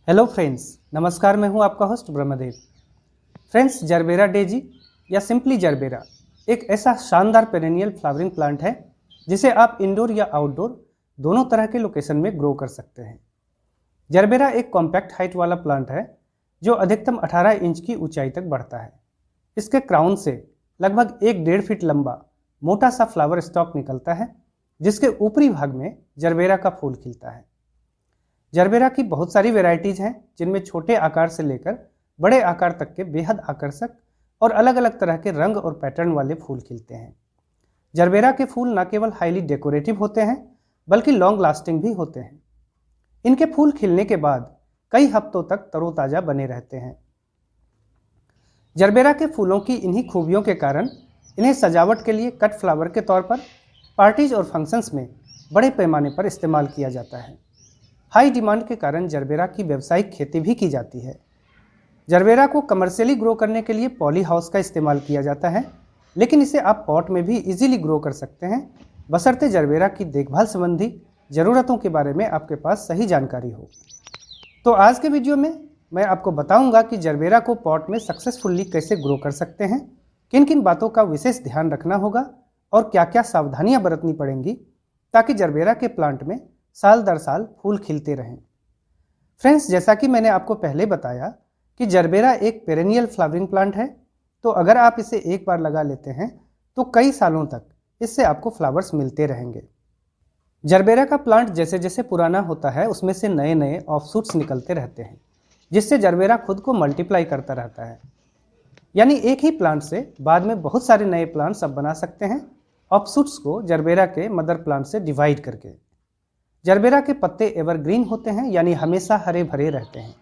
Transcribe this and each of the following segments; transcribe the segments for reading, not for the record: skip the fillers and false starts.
Hello friends, नमस्कार। मैं हूं आपका host Brahmadev. Friends, gerbera Daisy या सिंपली जरबेरा एक ऐसा शानदार पेरेनियल फ्लावरिंग प्लांट है जिसे आप इंडोर या आउटडोर दोनों तरह के लोकेशन में ग्रो कर सकते हैं। जरबेरा एक कॉम्पैक्ट हाइट वाला प्लांट है जो अधिकतम 18 इंच की ऊंचाई तक बढ़ता है। इसके क्राउन से लगभग 1-1.5 फीट लंबा मोटा सा फ्लावर स्टॉक निकलता है जिसके ऊपरी भाग में जरबेरा का फूल खिलता है। जरबेरा की बहुत सारी वैरायटीज हैं जिनमें छोटे आकार से लेकर बड़े आकार तक के बेहद आकर्षक और अलग अलग तरह के रंग और पैटर्न वाले फूल खिलते हैं। जरबेरा के फूल न केवल हाईली डेकोरेटिव होते हैं बल्कि लॉन्ग लास्टिंग भी होते हैं। इनके फूल खिलने के बाद कई हफ्तों तक तरोताजा बने रहते हैं। जरबेरा के फूलों की इन्हीं खूबियों के कारण इन्हें सजावट के लिए कट फ्लावर के तौर पर पार्टीज और फंक्शंस में बड़े पैमाने पर इस्तेमाल किया जाता है। हाई डिमांड के कारण जरबेरा की व्यावसायिक खेती भी की जाती है। जरबेरा को कमर्शियली ग्रो करने के लिए पॉली हाउस का इस्तेमाल किया जाता है, लेकिन इसे आप पॉट में भी इजीली ग्रो कर सकते हैं, बशर्ते जरबेरा की देखभाल संबंधी ज़रूरतों के बारे में आपके पास सही जानकारी हो। तो आज के वीडियो में मैं आपको बताऊंगा कि जरबेरा को पॉट में सक्सेसफुली कैसे ग्रो कर सकते हैं, किन किन बातों का विशेष ध्यान रखना होगा और क्या क्या सावधानियां बरतनी पड़ेंगी ताकि जरबेरा के प्लांट में साल दर साल फूल खिलते रहें। फ्रेंड्स, जैसा कि मैंने आपको पहले बताया कि जरबेरा एक पेरेनियल फ्लावरिंग प्लांट है, तो अगर आप इसे एक बार लगा लेते हैं तो कई सालों तक इससे आपको फ्लावर्स मिलते रहेंगे। जरबेरा का प्लांट जैसे जैसे पुराना होता है उसमें से नए नए ऑफशूट्स निकलते रहते हैं, जिससे जरबेरा खुद को मल्टीप्लाई करता रहता है। यानी एक ही प्लांट से बाद में बहुत सारे नए प्लांट्स आप बना सकते हैं, ऑफशूट्स को जरबेरा के मदर प्लांट से डिवाइड करके। जरबेरा के पत्ते एवरग्रीन होते हैं, यानी हमेशा हरे भरे रहते हैं।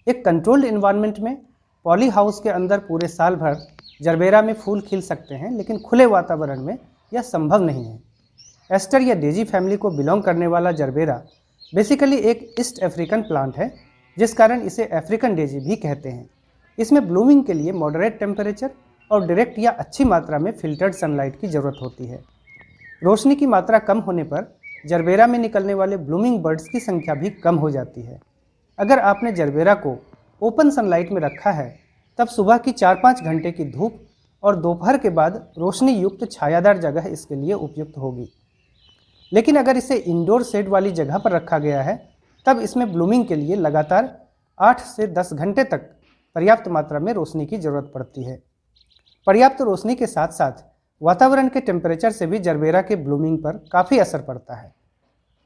एक कंट्रोल्ड इन्वायरमेंट में पॉली हाउस के अंदर पूरे साल भर जरबेरा में फूल खिल सकते हैं, लेकिन खुले वातावरण में यह संभव नहीं है। एस्टर या डेजी फैमिली को बिलोंग करने वाला जरबेरा बेसिकली एक ईस्ट अफ्रीकन प्लांट है, जिस कारण इसे अफ्रीकन डेजी भी कहते हैं। इसमें ब्लूमिंग के लिए मॉडरेट टेम्परेचर और डायरेक्ट या अच्छी मात्रा में फिल्टर्ड सनलाइट की ज़रूरत होती है। रोशनी की मात्रा कम होने पर जरबेरा में निकलने वाले ब्लूमिंग बर्ड्स की संख्या भी कम हो जाती है। अगर आपने जरबेरा को ओपन सनलाइट में रखा है तब सुबह की 4-5 घंटे की धूप और दोपहर के बाद रोशनी युक्त छायादार जगह इसके लिए उपयुक्त होगी। लेकिन अगर इसे इंडोर शेड वाली जगह पर रखा गया है तब इसमें ब्लूमिंग के लिए लगातार 8 से 10 घंटे तक पर्याप्त मात्रा में रोशनी की जरूरत पड़ती है। पर्याप्त रोशनी के साथ साथ वातावरण के टेम्परेचर से भी जरबेरा के ब्लूमिंग पर काफ़ी असर पड़ता है।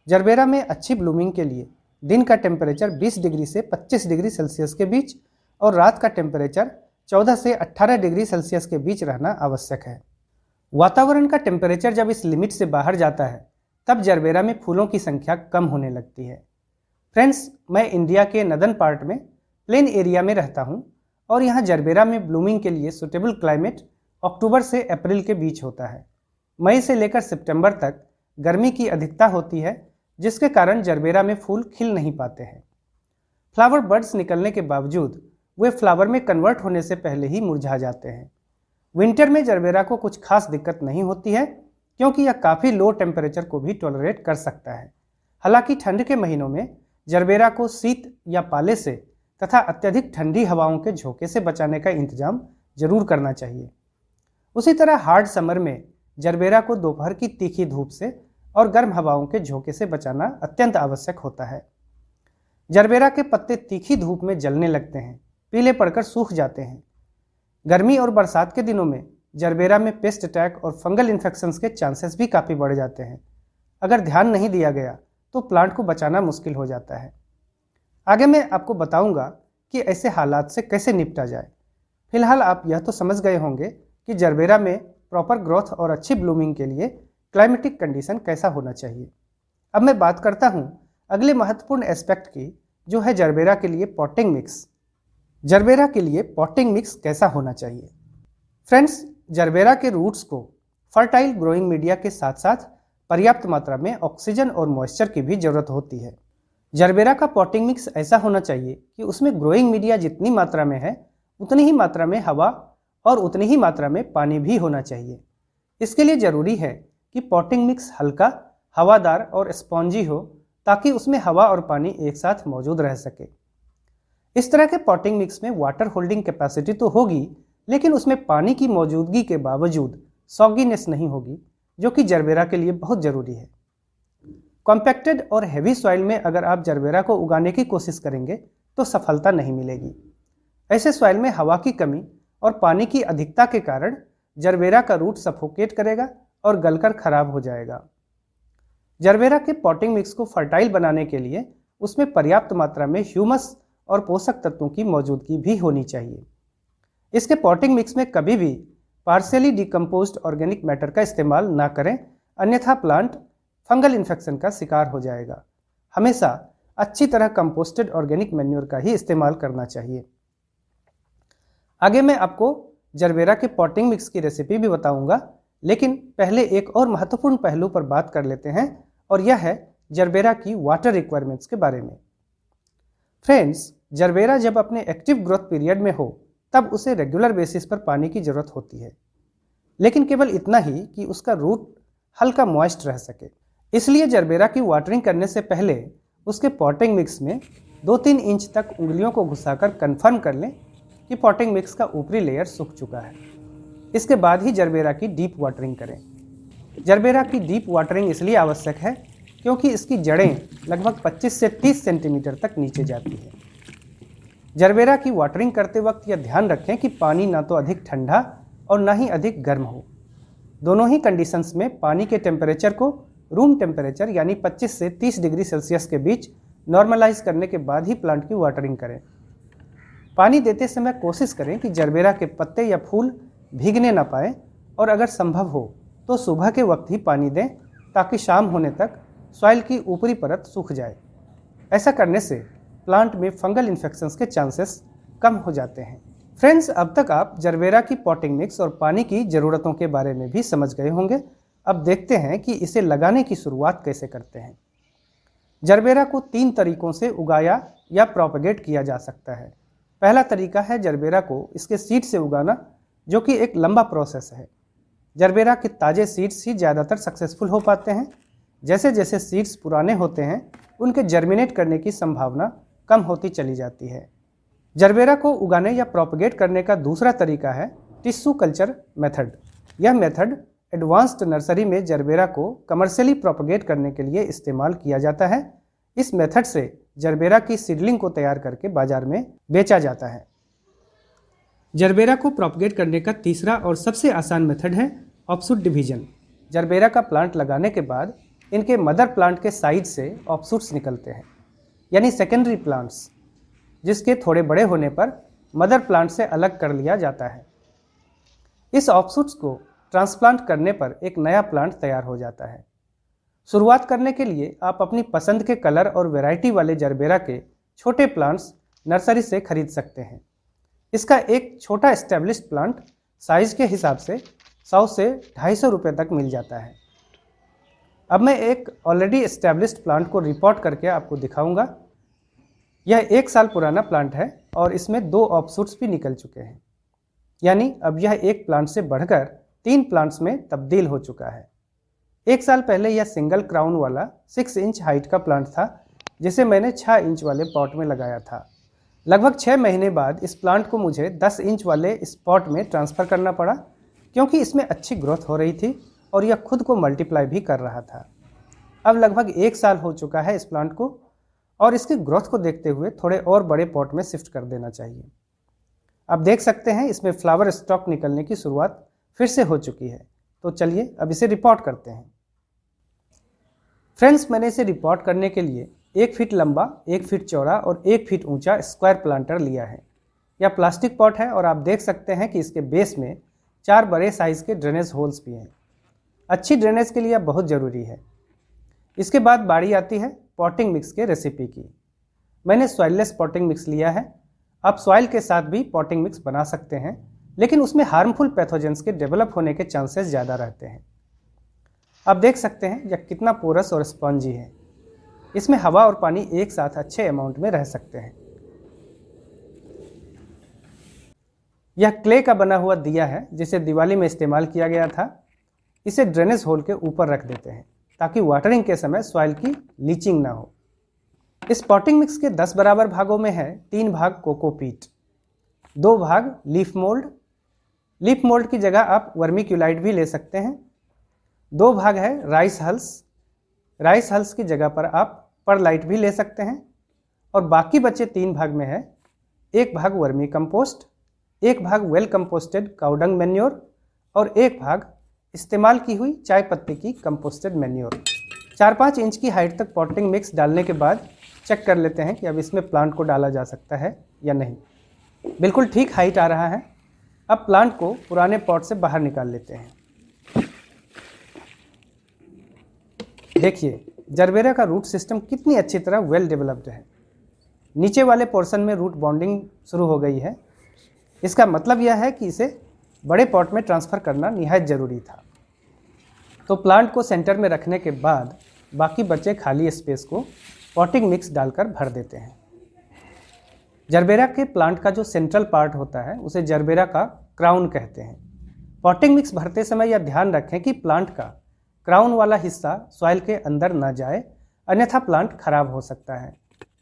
जरबेरा में अच्छी ब्लूमिंग के लिए दिन का टेम्परेचर 20 डिग्री से 25 डिग्री सेल्सियस के बीच और रात का टेम्परेचर 14 से 18 डिग्री सेल्सियस के बीच रहना आवश्यक है। वातावरण का टेम्परेचर जब इस लिमिट से बाहर जाता है तब जरबेरा में फूलों की संख्या कम होने लगती है। फ्रेंड्स, मैं इंडिया के नदर्न पार्ट में प्लेन एरिया में रहता हूँ और यहाँ जरबेरा में ब्लूमिंग के लिए सुटेबल क्लाइमेट अक्टूबर से अप्रैल के बीच होता है। मई से लेकर सितंबर तक गर्मी की अधिकता होती है, जिसके कारण जरबेरा में फूल खिल नहीं पाते हैं। फ्लावर बर्ड्स निकलने के बावजूद वे फ्लावर में कन्वर्ट होने से पहले ही मुरझा जाते हैं। विंटर में जरबेरा को कुछ खास दिक्कत नहीं होती है क्योंकि यह काफ़ी लो टेम्परेचर को भी टॉलरेट कर सकता है। हालांकि ठंड के महीनों में जरबेरा को शीत या पाले से तथा अत्यधिक ठंडी हवाओं के झोंके से बचाने का इंतजाम जरूर करना चाहिए। उसी तरह हार्ड समर में जरबेरा को दोपहर की तीखी धूप से और गर्म हवाओं के झोंके से बचाना अत्यंत आवश्यक होता है। जरबेरा के पत्ते तीखी धूप में जलने लगते हैं, पीले पड़कर सूख जाते हैं। गर्मी और बरसात के दिनों में जरबेरा में पेस्ट अटैक और फंगल इन्फेक्शंस के चांसेस भी काफ़ी बढ़ जाते हैं। अगर ध्यान नहीं दिया गया तो प्लांट को बचाना मुश्किल हो जाता है। आगे मैं आपको बताऊंगा कि ऐसे हालात से कैसे निपटा जाए। फिलहाल आप यह तो समझ गए होंगे कि जरबेरा में प्रॉपर ग्रोथ और अच्छी ब्लूमिंग के लिए क्लाइमेटिक कंडीशन कैसा होना चाहिए। अब मैं बात करता हूँ अगले महत्वपूर्ण एस्पेक्ट की, जो है जरबेरा के लिए पॉटिंग मिक्स। जरबेरा के लिए पॉटिंग मिक्स कैसा होना चाहिए? फ्रेंड्स, जरबेरा के रूट्स को फर्टाइल ग्रोइंग मीडिया के साथ साथ पर्याप्त मात्रा में ऑक्सीजन और मॉइस्चर की भी जरूरत होती है। जरबेरा का पॉटिंग मिक्स ऐसा होना चाहिए कि उसमें ग्रोइंग मीडिया जितनी मात्रा में है उतनी ही मात्रा में हवा और उतनी ही मात्रा में पानी भी होना चाहिए। इसके लिए ज़रूरी है कि पॉटिंग मिक्स हल्का, हवादार और स्पॉन्जी हो ताकि उसमें हवा और पानी एक साथ मौजूद रह सके। इस तरह के पॉटिंग मिक्स में वाटर होल्डिंग कैपेसिटी तो होगी, लेकिन उसमें पानी की मौजूदगी के बावजूद सॉगीनेस नहीं होगी, जो कि जरबेरा के लिए बहुत ज़रूरी है। कॉम्पैक्टेड और हेवी सॉइल में अगर आप जरबेरा को उगाने की कोशिश करेंगे तो सफलता नहीं मिलेगी। ऐसे सॉइल में हवा की कमी और पानी की अधिकता के कारण जरबेरा का रूट सफोकेट करेगा और गलकर खराब हो जाएगा। जरबेरा के पॉटिंग मिक्स को फर्टाइल बनाने के लिए उसमें पर्याप्त मात्रा में ह्यूमस और पोषक तत्वों की मौजूदगी भी होनी चाहिए। इसके पॉटिंग मिक्स में कभी भी पार्शियली डिकम्पोज्ड ऑर्गेनिक मैटर का इस्तेमाल ना करें, अन्यथा प्लांट फंगल इन्फेक्शन का शिकार हो जाएगा। हमेशा अच्छी तरह कंपोस्टेड ऑर्गेनिक मैन्योर का ही इस्तेमाल करना चाहिए। आगे मैं आपको जरबेरा के पॉटिंग मिक्स की रेसिपी भी बताऊंगा, लेकिन पहले एक और महत्वपूर्ण पहलू पर बात कर लेते हैं, और यह है जरबेरा की वाटर रिक्वायरमेंट्स के बारे में। फ्रेंड्स, जरबेरा जब अपने एक्टिव ग्रोथ पीरियड में हो तब उसे रेगुलर बेसिस पर पानी की जरूरत होती है, लेकिन केवल इतना ही कि उसका रूट हल्का मॉइस्ट रह सके। इसलिए जरबेरा की वाटरिंग करने से पहले उसके पॉटिंग मिक्स में 2-3 इंच तक उंगलियों को घुसाकर कंफर्म कर लें कि पॉटिंग मिक्स का ऊपरी लेयर सूख चुका है। इसके बाद ही जरबेरा की डीप वाटरिंग करें। जरबेरा की डीप वाटरिंग इसलिए आवश्यक है क्योंकि इसकी जड़ें लगभग 25 से 30 सेंटीमीटर तक नीचे जाती है। जरबेरा की वाटरिंग करते वक्त यह ध्यान रखें कि पानी ना तो अधिक ठंडा और ना ही अधिक गर्म हो। दोनों ही कंडीशंस में पानी के टेम्परेचर को रूम टेम्परेचर यानी 25 से 30 डिग्री सेल्सियस के बीच नॉर्मलाइज करने के बाद ही प्लांट की वाटरिंग करें। पानी देते समय कोशिश करें कि जरबेरा के पत्ते या फूल भीगने ना पाए, और अगर संभव हो तो सुबह के वक्त ही पानी दें ताकि शाम होने तक सॉइल की ऊपरी परत सूख जाए। ऐसा करने से प्लांट में फंगल इन्फेक्शंस के चांसेस कम हो जाते हैं। फ्रेंड्स, अब तक आप जरबेरा की पॉटिंग मिक्स और पानी की ज़रूरतों के बारे में भी समझ गए होंगे। अब देखते हैं कि इसे लगाने की शुरुआत कैसे करते हैं। जरबेरा को 3 तरीकों से उगाया या प्रोपेगेट किया जा सकता है। पहला तरीका है जरबेरा को इसके सीड से उगाना, जो कि एक लंबा प्रोसेस है। जरबेरा के ताज़े सीड्स ही ज़्यादातर सक्सेसफुल हो पाते हैं। जैसे जैसे सीड्स पुराने होते हैं, उनके जर्मिनेट करने की संभावना कम होती चली जाती है। जरबेरा को उगाने या प्रोपेगेट करने का दूसरा तरीका है टिश्यू कल्चर मेथड। यह मेथड एडवांस्ड नर्सरी में जरबेरा को कमर्शियली प्रोपेगेट करने के लिए इस्तेमाल किया जाता है। इस मेथड से जरबेरा की सीडलिंग को तैयार करके बाजार में बेचा जाता है। जरबेरा को प्रोपेगेट करने का तीसरा और सबसे आसान मेथड है ऑफशूट डिवीजन। जरबेरा का प्लांट लगाने के बाद इनके मदर प्लांट के साइड से ऑफशूट्स निकलते हैं, यानी सेकेंडरी प्लांट्स, जिसके थोड़े बड़े होने पर मदर प्लांट से अलग कर लिया जाता है। इस ऑफशूट्स को ट्रांसप्लांट करने पर एक नया प्लांट तैयार हो जाता है। शुरुआत करने के लिए आप अपनी पसंद के कलर और वैरायटी वाले जरबेरा के छोटे प्लांट्स नर्सरी से खरीद सकते हैं। इसका एक छोटा एस्टेब्लिश्ड प्लांट साइज के हिसाब से 100 से 250 रुपये तक मिल जाता है। अब मैं एक ऑलरेडी एस्टेब्लिश्ड प्लांट को रिपोर्ट करके आपको दिखाऊंगा। यह 1 साल पुराना प्लांट है और इसमें 2 ऑफशूट्स भी निकल चुके हैं, यानी अब यह एक प्लांट से बढ़कर 3 प्लांट्स में तब्दील हो चुका है। 1 साल पहले यह सिंगल क्राउन वाला 6 इंच हाइट का प्लांट था, जिसे मैंने 6 इंच वाले पॉट में लगाया था। लगभग 6 महीने बाद इस प्लांट को मुझे 10 इंच वाले इस पॉट में ट्रांसफ़र करना पड़ा, क्योंकि इसमें अच्छी ग्रोथ हो रही थी और यह खुद को मल्टीप्लाई भी कर रहा था। अब लगभग 1 साल हो चुका है इस प्लांट को, और इसकी ग्रोथ को देखते हुए थोड़े और बड़े पॉट में शिफ्ट कर देना चाहिए। आप देख सकते हैं इसमें फ्लावर स्टॉक निकलने की शुरुआत फिर से हो चुकी है। तो चलिए अब इसे रिपोर्ट करते हैं। फ्रेंड्स, मैंने इसे रिपोर्ट करने के लिए 1 फीट लंबा, 1 फीट चौड़ा और 1 फीट ऊंचा स्क्वायर प्लांटर लिया है। यह प्लास्टिक पॉट है और आप देख सकते हैं कि इसके बेस में 4 बड़े साइज़ के ड्रेनेज होल्स भी हैं। अच्छी ड्रेनेज के लिए यह बहुत ज़रूरी है। इसके बाद बारी आती है पॉटिंग मिक्स के रेसिपी की। मैंने सॉइललेस पॉटिंग मिक्स लिया है। आप सॉइल के साथ भी पॉटिंग मिक्स बना सकते हैं, लेकिन उसमें हार्मफुल पैथोजेंस के डेवलप होने के चांसेस ज़्यादा रहते हैं। आप देख सकते हैं यह कितना पोरस और स्पॉन्जी है। इसमें हवा और पानी एक साथ अच्छे अमाउंट में रह सकते हैं। यह क्ले का बना हुआ दिया है, जिसे दिवाली में इस्तेमाल किया गया था। इसे ड्रेनेज होल के ऊपर रख देते हैं ताकि वाटरिंग के समय सॉइल की लीचिंग ना हो। इस पॉटिंग मिक्स के 10 बराबर भागों में है 3 भाग कोकोपीट, 2 भाग लीफ मोल्ड, लीफ मोल्ड की जगह आप वर्मीक्यूलाइट भी ले सकते हैं, 2 भाग है राइस हल्स, राइस हल्स की जगह पर आप परलाइट भी ले सकते हैं, और बाकी बचे 3 भाग में है 1 भाग वर्मी कंपोस्ट, 1 भाग वेल कंपोस्टेड काउडंग मैन्योर और 1 भाग इस्तेमाल की हुई चाय पत्ती की कंपोस्टेड मैन्योर। 4-5 इंच की हाइट तक पॉटिंग मिक्स डालने के बाद चेक कर लेते हैं कि अब इसमें प्लांट को डाला जा सकता है या नहीं। बिल्कुल ठीक हाइट आ रहा है। अब प्लांट को पुराने पॉट से बाहर निकाल लेते हैं। देखिए जरबेरा का रूट सिस्टम कितनी अच्छी तरह वेल डेवलप्ड है। नीचे वाले पोर्शन में रूट बॉन्डिंग शुरू हो गई है। इसका मतलब यह है कि इसे बड़े पॉट में ट्रांसफ़र करना निहायत ज़रूरी था। तो प्लांट को सेंटर में रखने के बाद बाकी बचे खाली स्पेस को पॉटिंग मिक्स डालकर भर देते हैं। जरबेरा के प्लांट का जो सेंट्रल पार्ट होता है उसे जरबेरा का क्राउन कहते हैं। पॉटिंग मिक्स भरते समय यह ध्यान रखें कि प्लांट का क्राउन वाला हिस्सा सॉइल के अंदर न जाए, अन्यथा प्लांट खराब हो सकता है।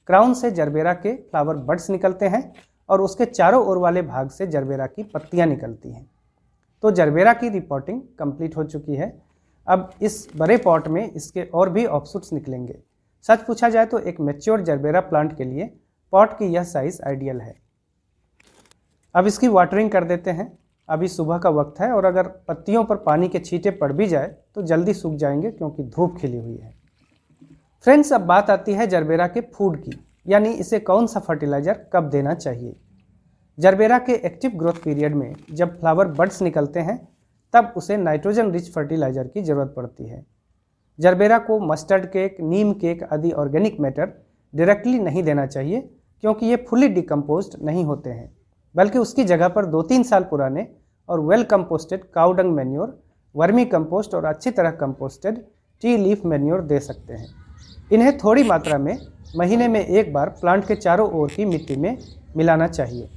क्राउन से जरबेरा के फ्लावर बड्स निकलते हैं और उसके चारों ओर वाले भाग से जरबेरा की पत्तियां निकलती हैं। तो जरबेरा की रिपोर्टिंग कंप्लीट हो चुकी है। अब इस बड़े पॉट में इसके और भी ऑफशूट्स निकलेंगे। सच पूछा जाए तो एक मैच्योर जरबेरा प्लांट के लिए पॉट की यह साइज आइडियल है। अब इसकी वाटरिंग कर देते हैं। अभी सुबह का वक्त है और अगर पत्तियों पर पानी के छींटे पड़ भी जाए तो जल्दी सूख जाएंगे क्योंकि धूप खिली हुई है। फ्रेंड्स, अब बात आती है जरबेरा के फूड की, यानी इसे कौन सा फर्टिलाइजर कब देना चाहिए। जरबेरा के एक्टिव ग्रोथ पीरियड में जब फ्लावर बड्स निकलते हैं तब उसे नाइट्रोजन रिच फर्टिलाइजर की ज़रूरत पड़ती है। जरबेरा को मस्टर्ड केक, नीम केक आदि ऑर्गेनिक मैटर डायरेक्टली नहीं देना चाहिए क्योंकि ये फुली डिकम्पोज्ड नहीं होते हैं, बल्कि उसकी जगह पर 2-3 साल पुराने और well composted cow dung manure, vermicompost और अच्छी तरह कंपोस्टेड टी लीफ मैन्योर दे सकते हैं। इन्हें थोड़ी मात्रा में महीने में एक बार प्लांट के चारों ओर की मिट्टी में मिलाना चाहिए।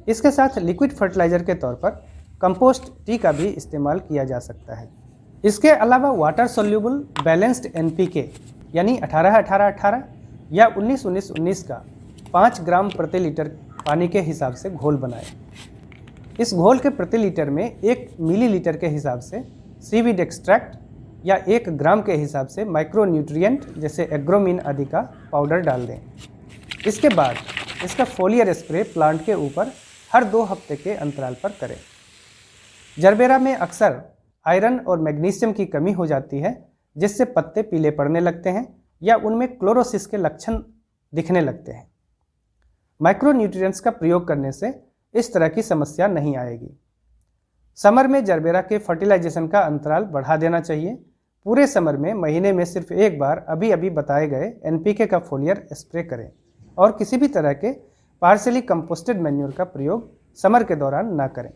इसके साथ लिक्विड फर्टिलाइजर के तौर पर कंपोस्ट टी का भी इस्तेमाल किया जा सकता है। इसके अलावा वाटर सोल्यूबल बैलेंस्ड एनपीके यानी 18-18-18 या 19-19-19 का 5 ग्राम प्रति लीटर पानी के हिसाब से घोल बनाएं। इस घोल के प्रति लीटर में 1 मिलीलीटर के हिसाब से सीवीड एक्सट्रैक्ट या 1 ग्राम के हिसाब से माइक्रो न्यूट्रिएंट जैसे एग्रोमीन आदि का पाउडर डाल दें। इसके बाद इसका फोलियर स्प्रे प्लांट के ऊपर हर 2 हफ्ते के अंतराल पर करें। जरबेरा में अक्सर आयरन और मैग्नीशियम की कमी हो जाती है, जिससे पत्ते पीले पड़ने लगते हैं या उनमें क्लोरोसिस के लक्षण दिखने लगते हैं। माइक्रो न्यूट्रिएंट्स का प्रयोग करने से इस तरह की समस्या नहीं आएगी। समर में जरबेरा के फर्टिलाइजेशन का अंतराल बढ़ा देना चाहिए। पूरे समर में महीने में सिर्फ एक बार अभी बताए गए एनपीके का फोलियर स्प्रे करें और किसी भी तरह के पार्शियली कंपोस्टेड मैन्योर का प्रयोग समर के दौरान ना करें।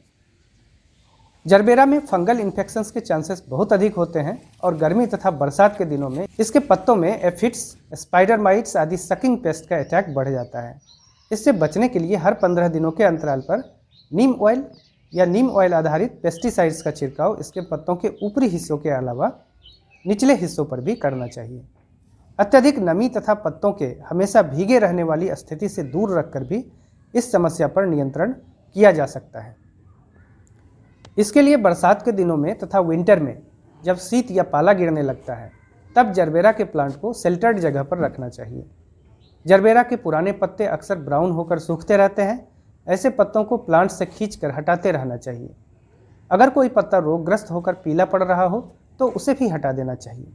जरबेरा में फंगल इन्फेक्शंस के चांसेस बहुत अधिक होते हैं और गर्मी तथा बरसात के दिनों में इसके पत्तों में एफिड्स, स्पाइडर माइट्स आदि सकिंग पेस्ट का अटैक बढ़ जाता है। इससे बचने के लिए हर 15 दिनों के अंतराल पर नीम ऑयल या नीम ऑयल आधारित पेस्टिसाइड्स का छिड़काव इसके पत्तों के ऊपरी हिस्सों के अलावा निचले हिस्सों पर भी करना चाहिए। अत्यधिक नमी तथा पत्तों के हमेशा भीगे रहने वाली स्थिति से दूर रखकर भी इस समस्या पर नियंत्रण किया जा सकता है। इसके लिए बरसात के दिनों में तथा विंटर में जब शीत या पाला गिरने लगता है तब जरबेरा के प्लांट को शेल्टर्ड जगह पर रखना चाहिए। जरबेरा के पुराने पत्ते अक्सर ब्राउन होकर सूखते रहते हैं। ऐसे पत्तों को प्लांट से खींचकर हटाते रहना चाहिए। अगर कोई पत्ता रोगग्रस्त होकर पीला पड़ रहा हो तो उसे भी हटा देना चाहिए।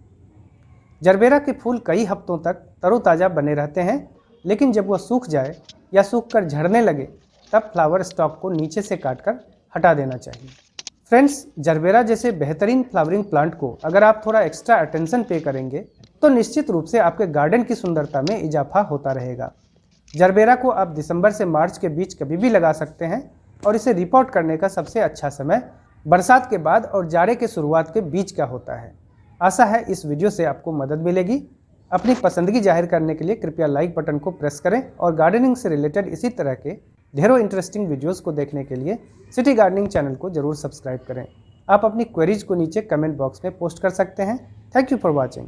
जरबेरा के फूल कई हफ्तों तक तरोताज़ा बने रहते हैं, लेकिन जब वह सूख जाए या सूखकर झड़ने लगे तब फ्लावर स्टॉक को नीचे से काटकर हटा देना चाहिए। फ्रेंड्स, जरबेरा जैसे बेहतरीन फ्लावरिंग प्लांट को अगर आप थोड़ा एक्स्ट्रा अटेंशन पे करेंगे तो निश्चित रूप से आपके गार्डन की सुंदरता में इजाफा होता रहेगा। जरबेरा को आप दिसंबर से मार्च के बीच कभी भी लगा सकते हैं और इसे रिपोर्ट करने का सबसे अच्छा समय बरसात के बाद और जाड़े के शुरुआत के बीच का होता है। आशा है इस वीडियो से आपको मदद मिलेगी। अपनी पसंदगी जाहिर करने के लिए कृपया लाइक बटन को प्रेस करें और गार्डनिंग से रिलेटेड इसी तरह के ढेरों इंटरेस्टिंग वीडियोस को देखने के लिए सिटी गार्डनिंग चैनल को जरूर सब्सक्राइब करें। आप अपनी क्वेरीज को नीचे कमेंट बॉक्स में पोस्ट कर सकते हैं। Thank you for watching.